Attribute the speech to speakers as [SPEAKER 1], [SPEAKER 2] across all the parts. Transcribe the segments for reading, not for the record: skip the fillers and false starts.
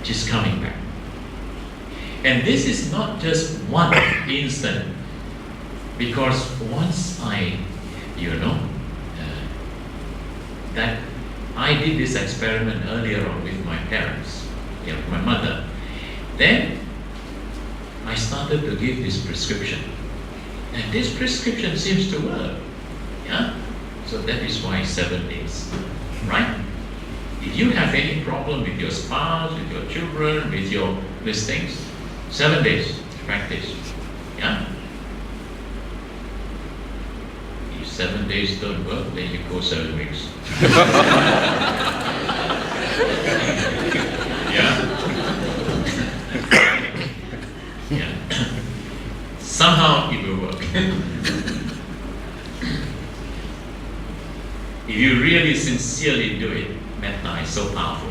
[SPEAKER 1] She's coming back. And this is not just one instant, because once that I did this experiment earlier on with my parents, my mother. Then I started to give this prescription, and this prescription seems to work. Yeah, so that is why 7 days, right? If you have any problem with your spouse, with your children, with these things, 7 days practice. Yeah. If 7 days don't work, then you go 7 weeks. Yeah. Yeah. Somehow it will work. If you really sincerely do it, metta is so powerful.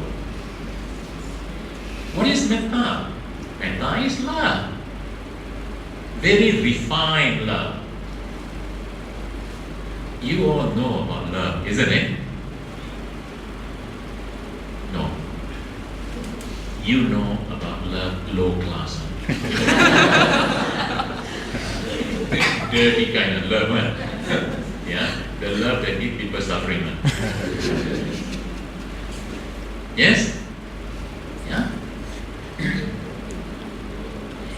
[SPEAKER 1] What is metta? Metta is love. Very refined love. You all know about love, isn't it? No. You know about love, low class. Dirty kind of love. Yeah, the love that gives people suffering. Yes? Yeah?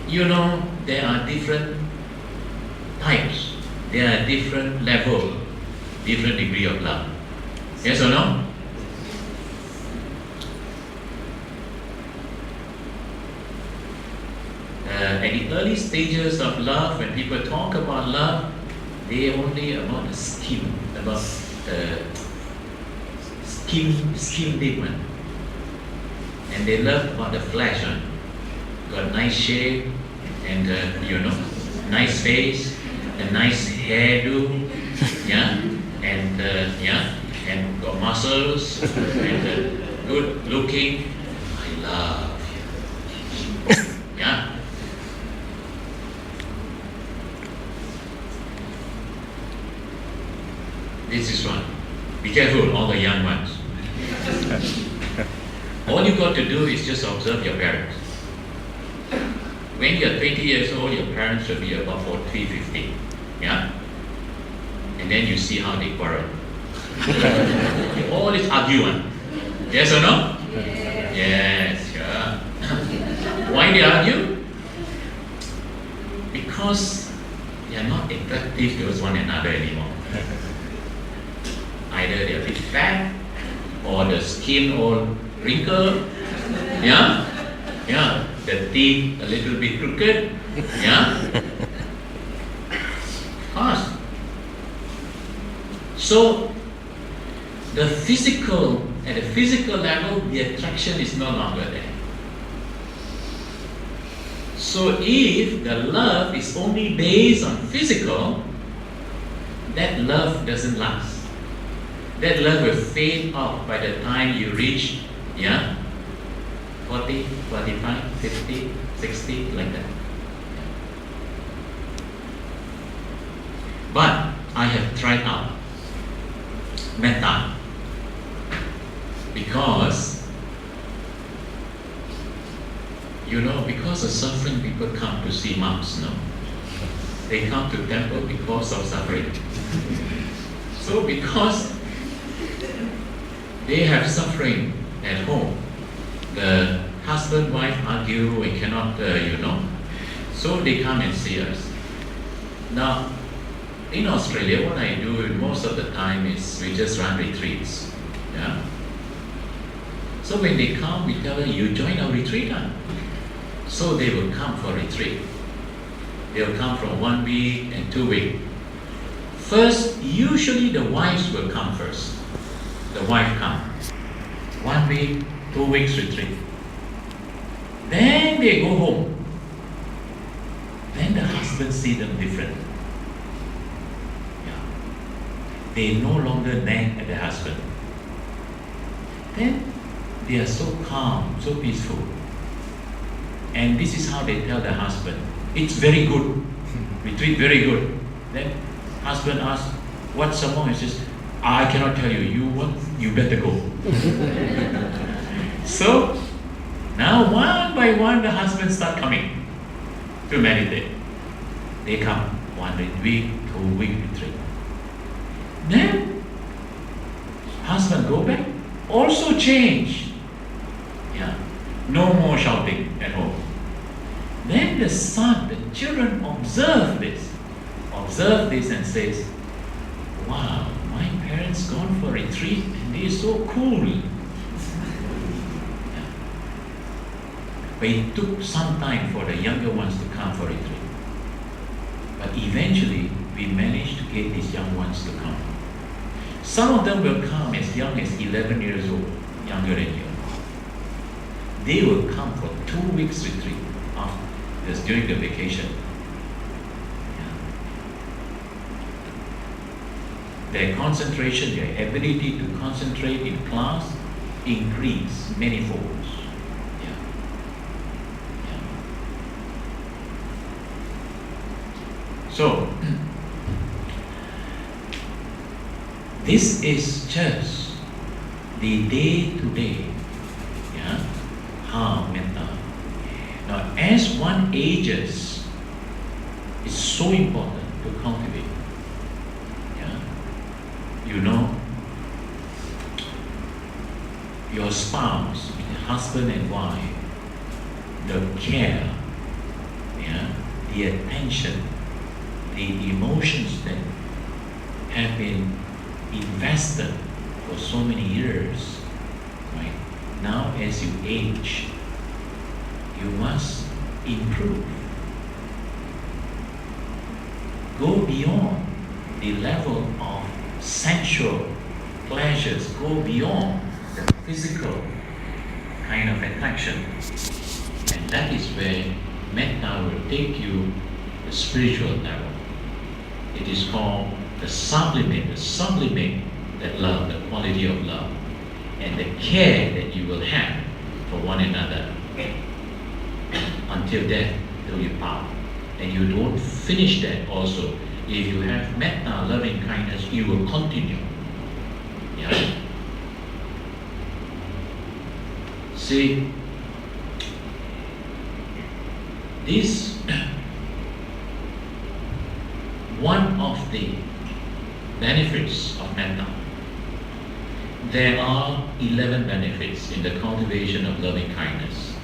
[SPEAKER 1] You know, there are different types. There are different levels, different degree of love. Yes or no? At the early stages of love, when people talk about love, they only about the skin, about skin deep one. And they love about the flesh one. Got nice shape, and nice face, a nice hairdo, yeah, and got muscles, and good looking. I love you. Yeah. This is one. Be careful, all the young ones. All you got to do is just observe your parents. When you're 20 years old, your parents should be about 40, 50. Yeah? And then you see how they quarrel. They always argue. Yes or no? Yes, sure. Why they argue? Because they are not attractive towards one another anymore. Either they are a bit fat, or the skin all wrinkled. Yeah? Yeah. The teeth a little bit crooked, yeah? Of course. So, at the physical level, the attraction is no longer there. So if the love is only based on physical, that love doesn't last. That love will fade off by the time you reach, 40, 45, 50, 60, like that. But I have tried out metta because, because of suffering, people come to see monks, no? They come to temple because of suffering. So because they have suffering at home, the husband, wife argue and cannot, so they come and see us. Now, in Australia, what I do most of the time is we just run retreats. Yeah. So when they come, we tell them, you join our retreat. So they will come for retreat. They will come from 1 week and 2 weeks. First, usually the wives will come first. The wife comes. 1 week, 2 weeks retreat. Then they go home. Then the husband see them different. Yeah. They no longer nag at the husband. Then they are so calm, so peaceful. And this is how they tell the husband, it's very good. Retreat very good. Then husband asks, what some more? He says, I cannot tell you. You better go. So Now one by one the husbands start coming to meditate. They come 1 week, 2 week retreat. Then husband go back, also change. Yeah. No more shouting at home. Then the son, the children observe this and says, wow, my parents gone for retreat and they're so cool. Yeah. But it took some time for the younger ones to come for retreat. But eventually, we managed to get these young ones to come. Some of them will come as young as 11 years old, younger than you. They will come for 2 weeks retreat during the vacation. Yeah. Their concentration, their ability to concentrate in class increase many folds. Yeah. Yeah. So, this is just the day-to-day, yeah, how metta. Now, as one ages, it's so important to cultivate. Yeah, you know, your spouse, the husband and wife, the care, yeah, the attention, the emotions that have been invested for so many years, right? Now as you age, you must improve. Go beyond the level of sensual pleasures, go beyond the physical kind of attraction. And that is where metta will take you to the spiritual level. It is called the sublimate that love, the quality of love, and the care that you will have for one another until death, till you part. And you don't finish that also. If you have metta, loving kindness, you will continue. Yeah. See, this one of the benefits of metta. There are 11 benefits in the cultivation of loving kindness.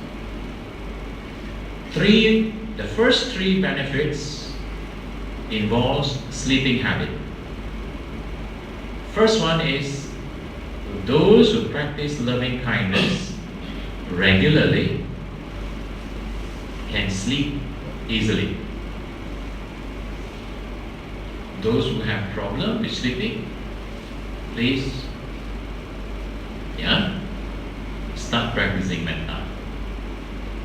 [SPEAKER 1] The first 3 benefits involves sleeping habit. First one is those who practice loving kindness regularly can sleep easily. Those who have problem with sleeping, please, yeah, start practicing metta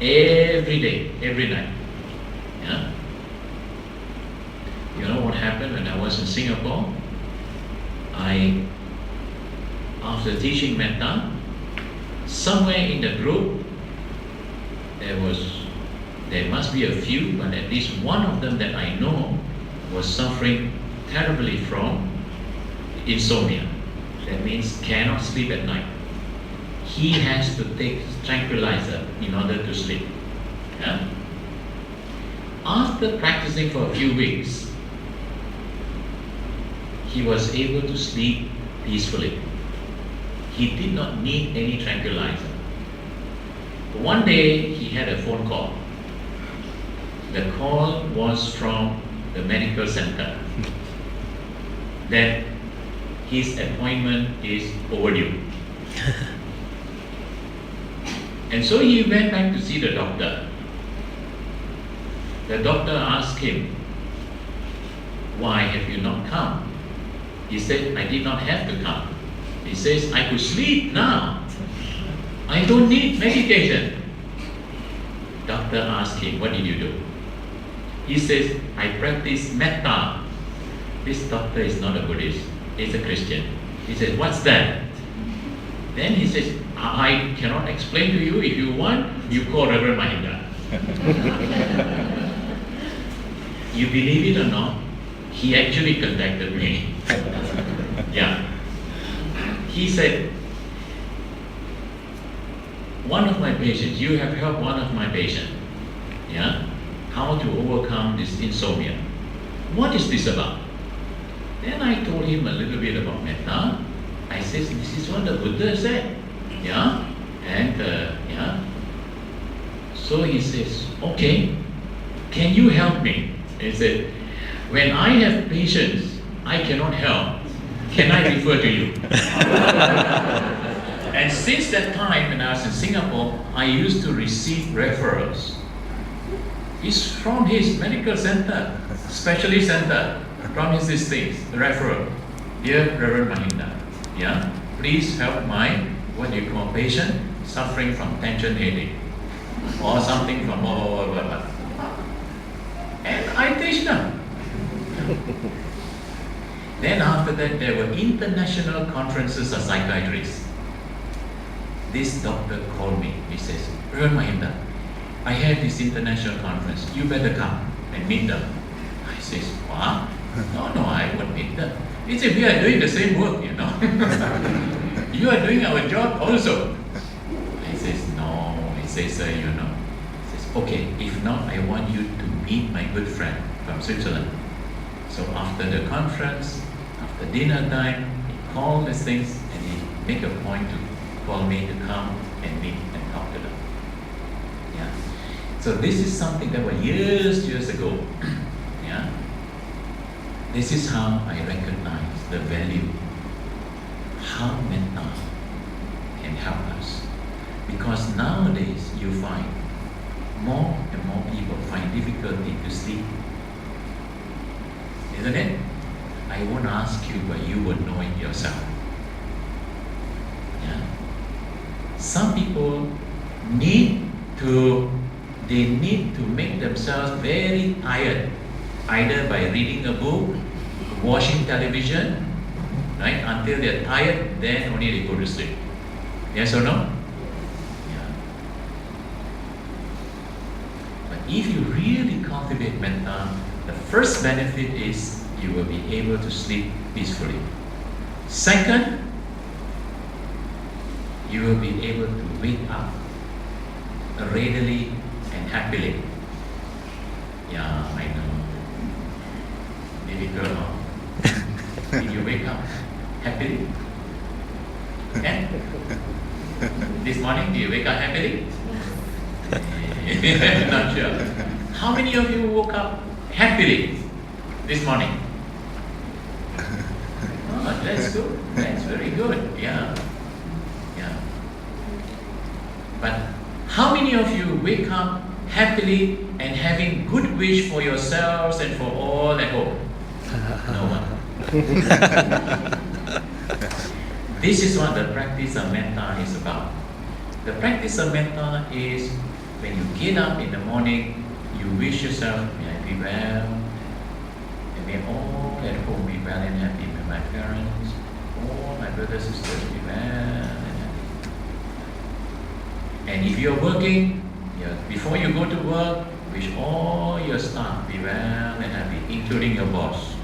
[SPEAKER 1] every day, every night. Yeah. You know what happened when I was in Singapore? After teaching metta, somewhere in the group, there must be a few, but at least one of them that I know was suffering terribly from insomnia. That means cannot sleep at night. He has to take tranquilizer in order to sleep. Yeah? After practicing for a few weeks, he was able to sleep peacefully. He did not need any tranquilizer. One day he had a phone call. The call was from the medical center that his appointment is overdue. And so he went back to see the doctor. The doctor asked him, why have you not come? He said, I did not have to come. He says, I could sleep now. I don't need medication. Doctor asked him, what did you do? He says, I practice metta. This doctor is not a Buddhist, he's a Christian. He says, what's that? Then he says, I cannot explain to you. If you want, you call Reverend Mahinda. You believe it or not, he actually contacted me. Yeah. He said, one of my patients, you have helped one of my patients, yeah, how to overcome this insomnia. What is this about? Then I told him a little bit about metta. I said, this is what the Buddha said, yeah, and yeah. So he says, okay, can you help me? He said, when I have patients I cannot help, can I refer to you? And since that time when I was in Singapore, I used to receive referrals. It's from his medical center, specialist center, from his things, referral. Dear Reverend Mahinda, yeah, please help my, what you call, patient suffering from tension headache or something from blah, blah, blah, blah, blah. And I teach them. Then after that, there were international conferences of psychiatrists. This doctor called me. He says, Reverend Mahinda, I have this international conference. You better come and meet them. I says, what? No, I won't meet them. He said, we are doing the same work, you know. You are doing our job also. I says, no. He says, you know. He says, okay, if not, I want you to meet my good friend from Switzerland. So after the conference, after dinner time, he called these things and he make a point to call me to come and meet and talk to them. Yeah. So this is something that was years ago. Yeah. This is how I recognize the value, how metta can help us. Because nowadays you find more and more people find difficulty to sleep. Isn't it? I won't ask you, but you would know it yourself. Yeah. Some people need to make themselves very tired, either by reading a book, watching television, right? Until they're tired, then only they go to sleep. Yes or no? Yeah. But if you really cultivate metta, the first benefit is you will be able to sleep peacefully. Second, you will be able to wake up readily and happily. Yeah, I know. Difficult, huh? Did you wake up happily? Yeah? This morning, did you wake up happily? Not sure. How many of you woke up happily this morning? Oh, that's good. That's very good. Yeah. Yeah. But how many of you wake up happily and having good wish for yourselves and for all at home? No one. This is what the practice of metta is about. The practice of metta is when you get up in the morning, you wish yourself, may I be well, and may all at home be well and happy. May my parents, all my brothers and sisters be well and happy. And if you're working, before you go to work, wish all your staff be well and happy, including your boss.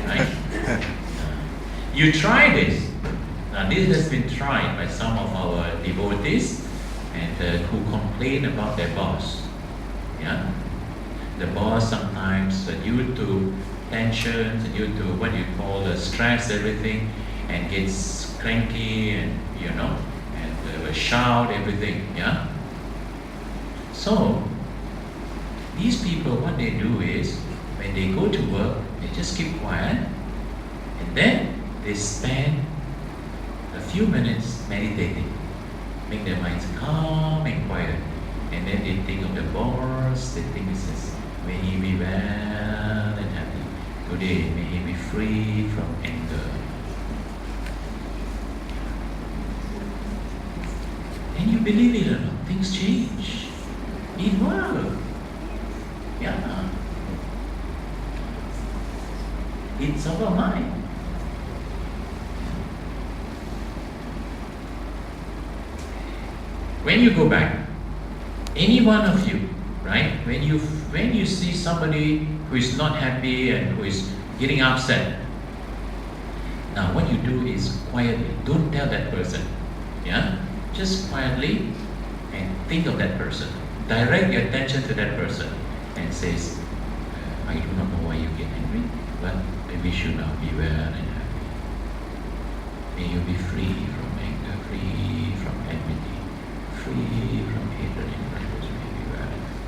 [SPEAKER 1] Right? You try this. Now this has been tried by some of our devotees and who complain about their boss. Yeah, the boss sometimes due to tension, due to what you call the stress, everything, and gets cranky and and will shout everything. Yeah. So these people, what they do is when they go to work, they just keep quiet, and then they spend a few minutes meditating, make their minds calm and quiet, and then they think of the boss. They think this is, may he be well and happy today, may he be free from anger. And you believe it or not, things change. It works. Yeah. It's our mind. When you go back, any one of you, right? When you see somebody who is not happy and who is getting upset, now what you do is quietly, don't tell that person. Yeah? Just quietly and think of that person. Direct your attention to that person and says, I do not know why you get angry, but I wish you now be well and happy. May you be free from anger, free from enmity, free from hatred and grudges. May you be well and happy.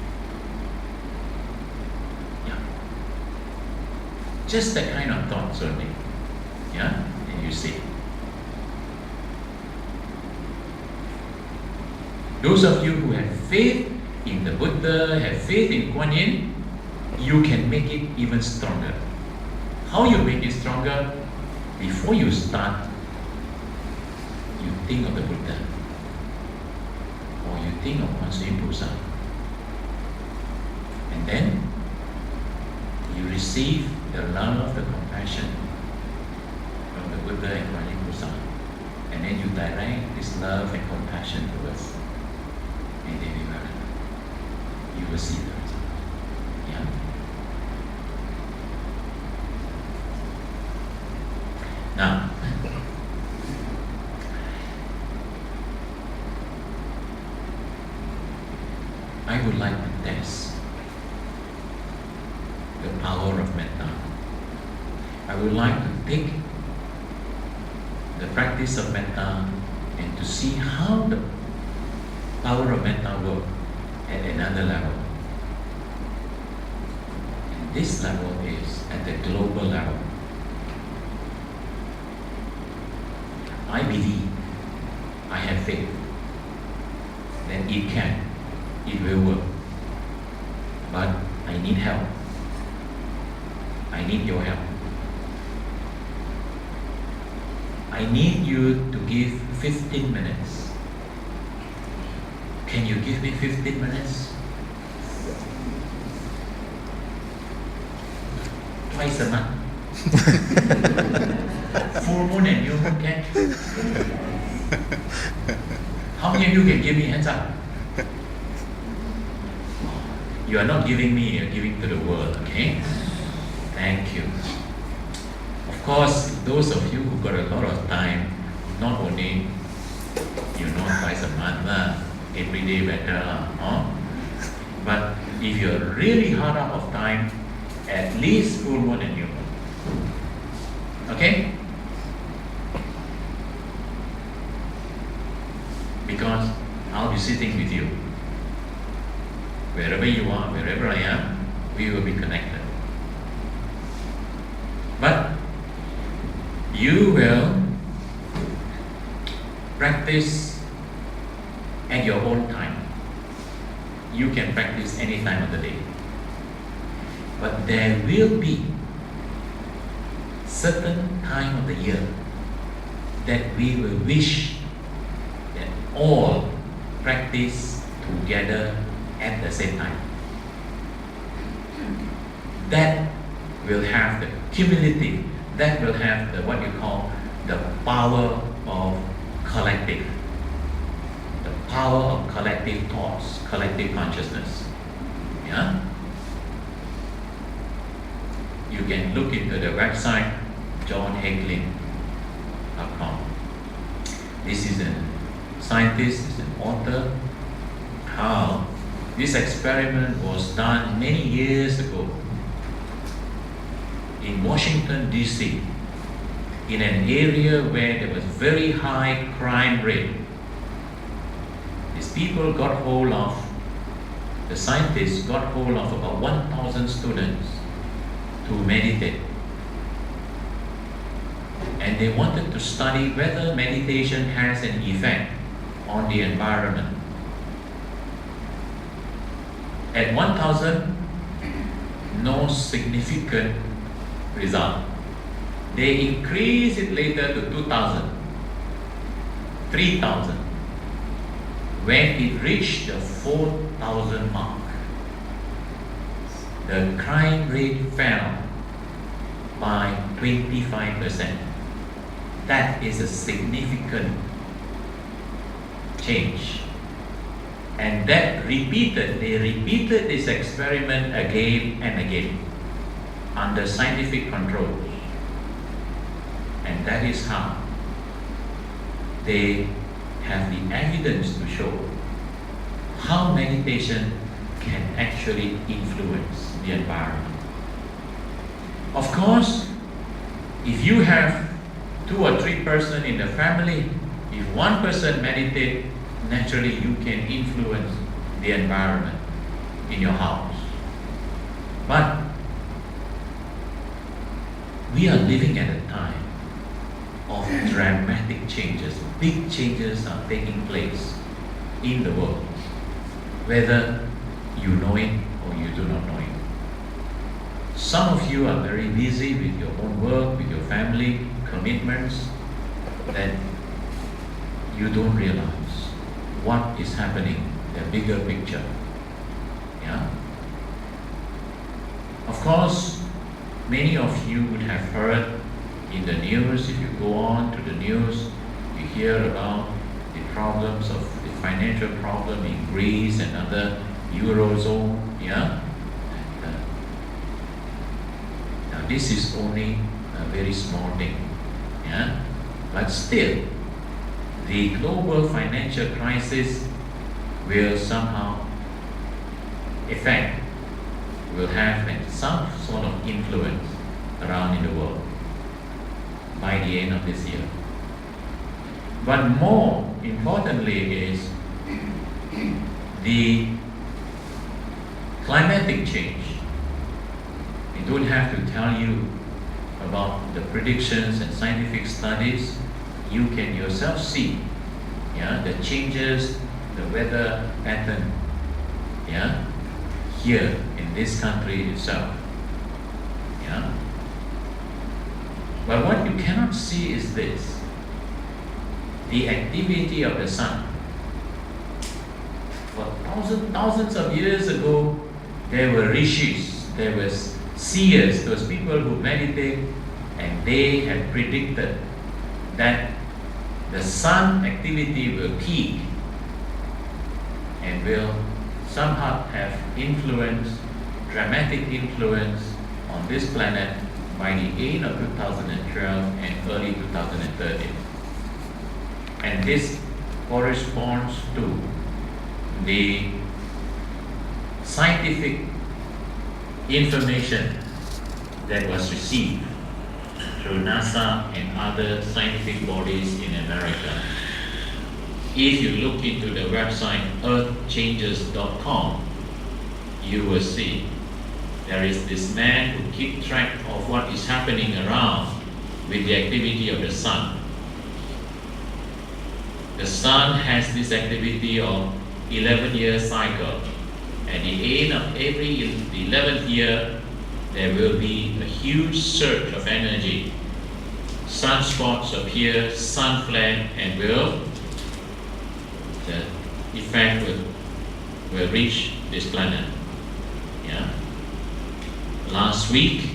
[SPEAKER 1] Yeah. Just that kind of thoughts only. Yeah? And you see. Those of you who have faith in the Buddha, have faith in Kuan Yin, you can make it even stronger. How you make it stronger? Before you start, you think of the Buddha, or you think of观世音菩萨, and then you receive the love, the compassion from the Buddha and观世音菩萨, and then you direct this love and compassion towards. May they be well. You will see the result. Yeah. Now, I would like to test the power of metta. I would like to take the practice of metta and to see how the power of metta works at another level. And this level is at the global level. I believe, I have faith that it will work. But I need help. I need your help. I need you to give 15 minutes. Can you give me 15 minutes? Twice a month. Full moon and new moon, can? How many of you can give me hands up? You are not giving me, you're giving to the world, okay? Thank you. Of course, those of you who got a lot of time, not only, twice a month, every day better, huh? But if you're really hard up of time, at least full moon and new moon. Okay? Because I'll be sitting with you. Wherever you are, wherever I am, we will be connected. But you will practice at your own time. You can practice any time of the day. But there will be certain time of the year that we will wish that all practice together at the same time. That will have the cumulative, that will have the what you call the power of collective. The power of collective thoughts, collective consciousness. Yeah? You can look into the website johnhagelin.com. This is a scientist, is an author, how this experiment was done many years ago in Washington, D.C., in an area where there was very high crime rate. These people got hold of, the scientists got hold of about 1,000 students to meditate. And they wanted to study whether meditation has an effect on the environment. At 1,000, no significant result. They increased it later to 2,000, 3,000. When it reached the 4,000 mark, the crime rate fell by 25%. That is a significant change. And that they repeated this experiment again and again under scientific control. And that is how they have the evidence to show how meditation can actually influence the environment. Of course, if you have 2 or 3 persons in the family, if one person meditates, naturally you can influence the environment in your house. But we are living at a time of dramatic changes. Big changes are taking place in the world, whether you know it or you do not know it. Some of you are very busy with your own work, with your family commitments, that you don't realize what is happening, the bigger picture. Yeah? Of course, many of you would have heard in the news, if you go on to the news, you hear about the problems of the financial problem in Greece and other Eurozone. Yeah? Now this is only a very small thing. Yeah? But still, the global financial crisis will somehow will have some sort of influence around in the world by the end of this year. But more importantly is the climatic change. I don't have to tell you about the predictions and scientific studies. You can yourself see, the changes, the weather pattern, here in this country itself. But what you cannot see is this: the activity of the sun. For thousands of years ago, there were rishis, there were seers, those people who meditate, and they had predicted that the sun activity will peak and will somehow have influence, dramatic influence on this planet by the end of 2012 and early 2013. And this corresponds to the scientific information that was received through NASA and other scientific bodies in America. If you look into the website earthchanges.com, you will see there is this man who keeps track of what is happening around with the activity of the sun. The sun has this activity of 11-year cycle. At the end of the 11th year, there will be a huge surge of energy. Sunspots appear, sun flare, and the effect will reach this planet. Last week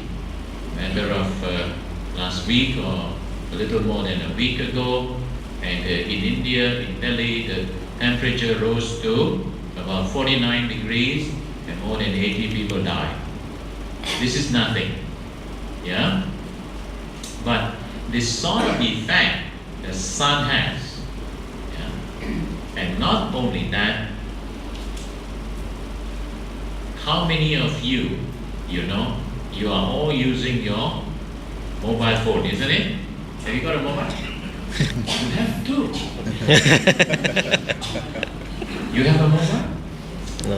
[SPEAKER 1] or a little more than a week ago, and in India, in Delhi, the temperature rose to about 49 degrees and more than 80 people died. This is nothing. But this sort of effect the sun has. And not only that, how many of you, you are all using your mobile phone, isn't it? Have you got a mobile? You have two. You have a mobile?
[SPEAKER 2] No.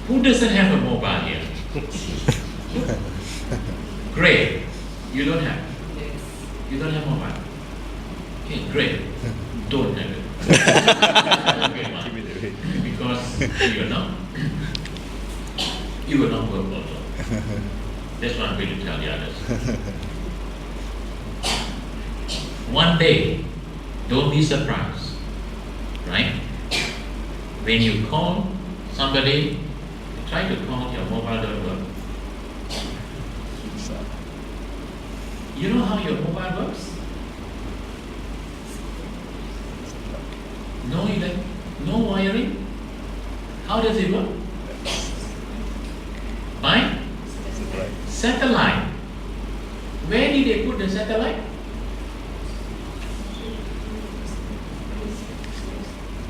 [SPEAKER 1] Who doesn't have a mobile here? Great. You don't have. You don't have mobile. Okay, great. Don't have it. Okay, because you will not work also. That's what I'm going to tell the others. One day, don't be surprised, right? When you call somebody, try to call, your mobile don't work. You know how your mobile works? No wiring? How does it work? By satellite. Where did they put the satellite?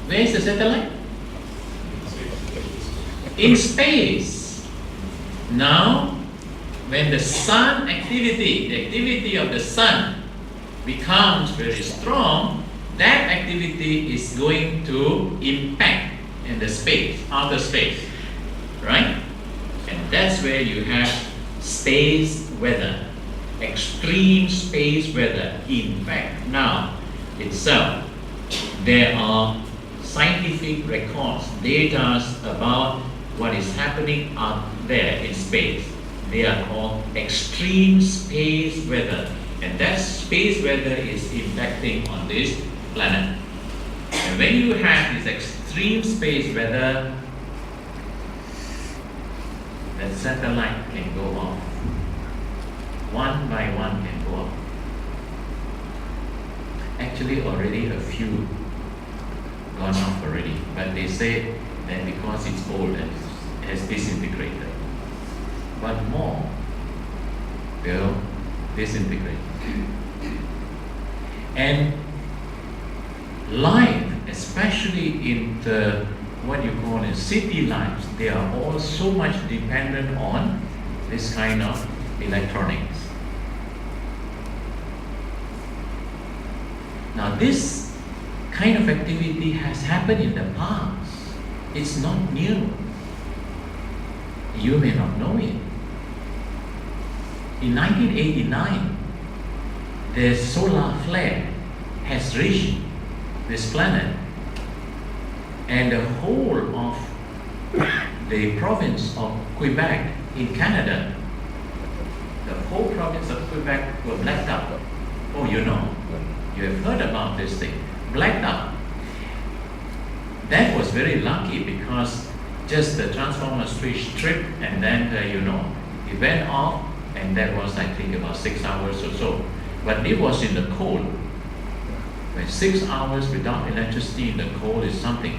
[SPEAKER 1] Where is the satellite? In space. Now, when the sun activity, the activity of the sun becomes very strong, that activity is going to impact in the space, outer space, right? And that's where you have space weather, extreme space weather. In fact, now itself, there are scientific records, data about what is happening out there in space. They are called extreme space weather, and that space weather is impacting on this planet. And when you have this extreme space weather, the satellite can go off. One by one can go off. Actually, already a few gone off already, but they say that because it's old and has disintegrated. But more will disintegrate. And life, especially in the what you call in city lives, they are all so much dependent on this kind of electronics. Now this kind of activity has happened in the past. It's not new. You may not know it. In 1989, the solar flare has reached this planet, and the whole of the province of Quebec in Canada, the whole province of Quebec were blacked out. Oh, you know, you have heard about this thing, blacked out. That was very lucky because just the transformer switch tripped, and then it went off, and that was, I think, about 6 hours or so. But it was in the cold. When 6 hours without electricity in the cold is something.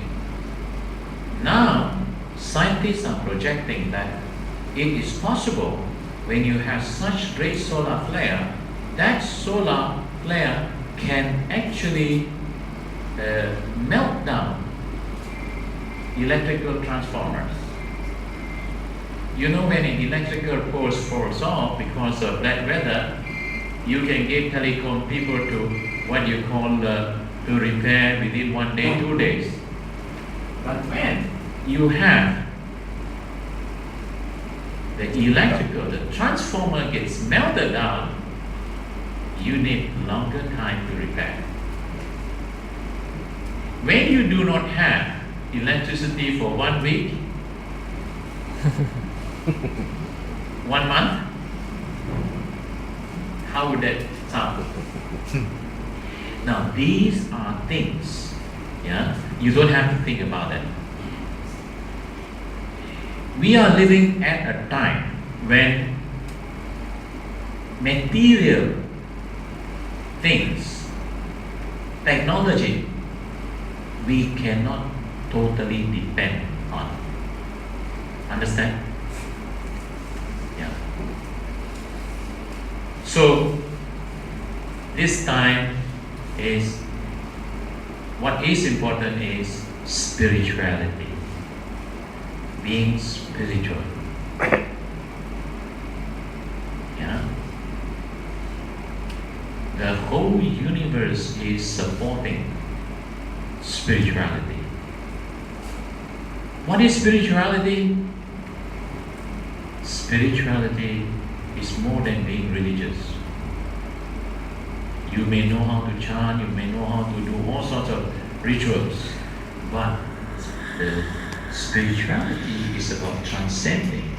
[SPEAKER 1] Now, scientists are projecting that it is possible when you have such great solar flare, that solar flare can actually melt down electrical transformers. You know, when an electrical post falls off because of bad weather, you can give telecom people to what you call to repair within 1 day, 2 days. But when you have the electrical, the transformer gets melted down, you need longer time to repair. When you do not have electricity for 1 week, 1 month, how would that sound? Now these are things, you don't have to think about it. We are living at a time when material things, technology, we cannot totally depend on. Understand? Yeah. So this time is, what is important is spirituality. Being spiritual. Yeah. The whole universe is supporting spirituality. What is spirituality? Spirituality is more than being religious. You may know how to chant, you may know how to do all sorts of rituals, but the spirituality is about transcending